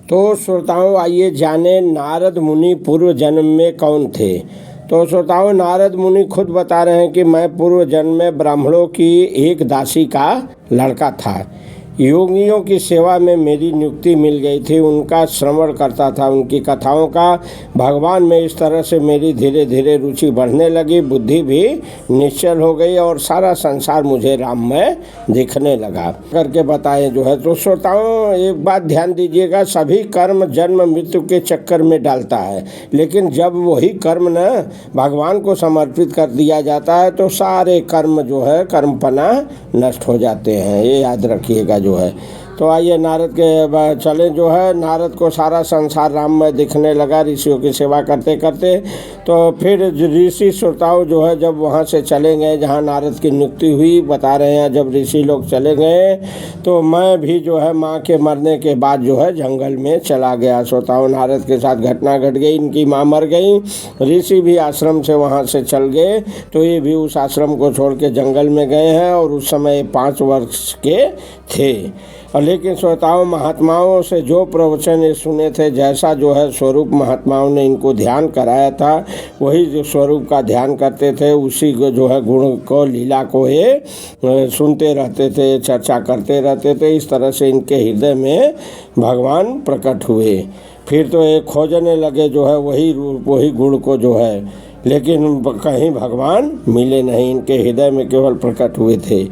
तो श्रोताओं, आइए जाने नारद मुनि पूर्व जन्म में कौन थे। तो श्रोताओं, नारद मुनि खुद बता रहे हैं कि मैं पूर्व जन्म में ब्राह्मणों की एक दासी का लड़का था। योगियों की सेवा में मेरी नियुक्ति मिल गई थी, उनका श्रवण करता था, उनकी कथाओं का। भगवान में इस तरह से मेरी धीरे धीरे रुचि बढ़ने लगी, बुद्धि भी निश्चल हो गई और सारा संसार मुझे राममय दिखने लगा करके बताए जो है। तो श्रोताओं, एक बात ध्यान दीजिएगा, सभी कर्म जन्म मृत्यु के चक्कर में डालता है, लेकिन जब वही कर्म न भगवान को समर्पित कर दिया जाता है तो सारे कर्म जो है कर्मपना नष्ट हो जाते हैं, ये याद रखिएगा जो है। तो आइए नारद के चले जो है। नारद को सारा संसार राम में दिखने लगा ऋषियों की सेवा करते करते। तो फिर ऋषि श्रोताओं जो है जब वहाँ से चले गए जहाँ नारद की नियुक्ति हुई, बता रहे हैं जब ऋषि लोग चले गए तो मैं भी जो है माँ के मरने के बाद जो है जंगल में चला गया। श्रोताओं, नारद के साथ घटना घट गई, इनकी माँ मर गई, ऋषि भी आश्रम से वहाँ से चल गए, तो ये भी उस आश्रम को छोड़ के जंगल में गए हैं और उस समय 5 वर्ष के थे। और लेकिन श्रोताओं, महात्माओं से जो प्रवचन ये सुने थे, जैसा जो है स्वरूप महात्माओं ने इनको ध्यान कराया था, वही जो स्वरूप का ध्यान करते थे, उसी को जो है गुण को लीला को ये सुनते रहते थे, चर्चा करते रहते थे। इस तरह से इनके हृदय में भगवान प्रकट हुए। फिर तो ये खोजने लगे जो है वही रूप वही गुण को जो है, लेकिन कहीं भगवान मिले नहीं, इनके हृदय में केवल प्रकट हुए थे।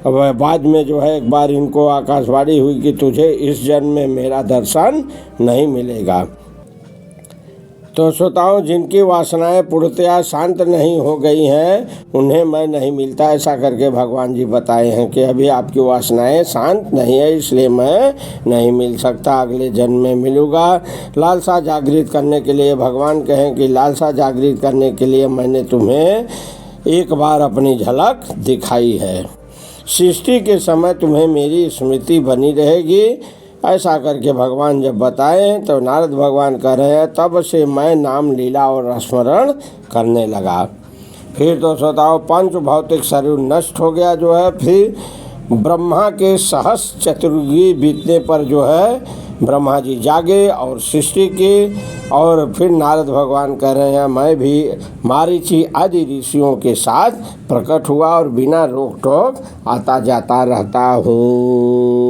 अब बाद में जो है एक बार इनको आकाशवाणी हुई कि तुझे इस जन्म में मेरा दर्शन नहीं मिलेगा। तो श्रोताओं, जिनकी वासनाएं पूर्णतया शांत नहीं हो गई हैं उन्हें मैं नहीं मिलता, ऐसा करके भगवान जी बताए हैं कि अभी आपकी वासनाएं शांत नहीं है, इसलिए मैं नहीं मिल सकता, अगले जन्म में मिलूँगा। लालसा जागृत करने के लिए भगवान कहें कि लालसा जागृत करने के लिए मैंने तुम्हें एक बार अपनी झलक दिखाई है, सृष्टि के समय तुम्हें मेरी स्मृति बनी रहेगी। ऐसा करके भगवान जब बताए तो नारद भगवान कह रहे हैं तब से मैं नाम लीला और स्मरण करने लगा। फिर तो श्रोताओं, पंच भौतिक शरीर नष्ट हो गया जो है। फिर ब्रह्मा के सहस्र चतुर्युगी बीतने पर जो है ब्रह्मा जी जागे और सृष्टि की, और फिर नारद भगवान कह रहे हैं मैं भी मारीची आदि ऋषियों के साथ प्रकट हुआ और बिना रोक टोक आता जाता रहता हूँ।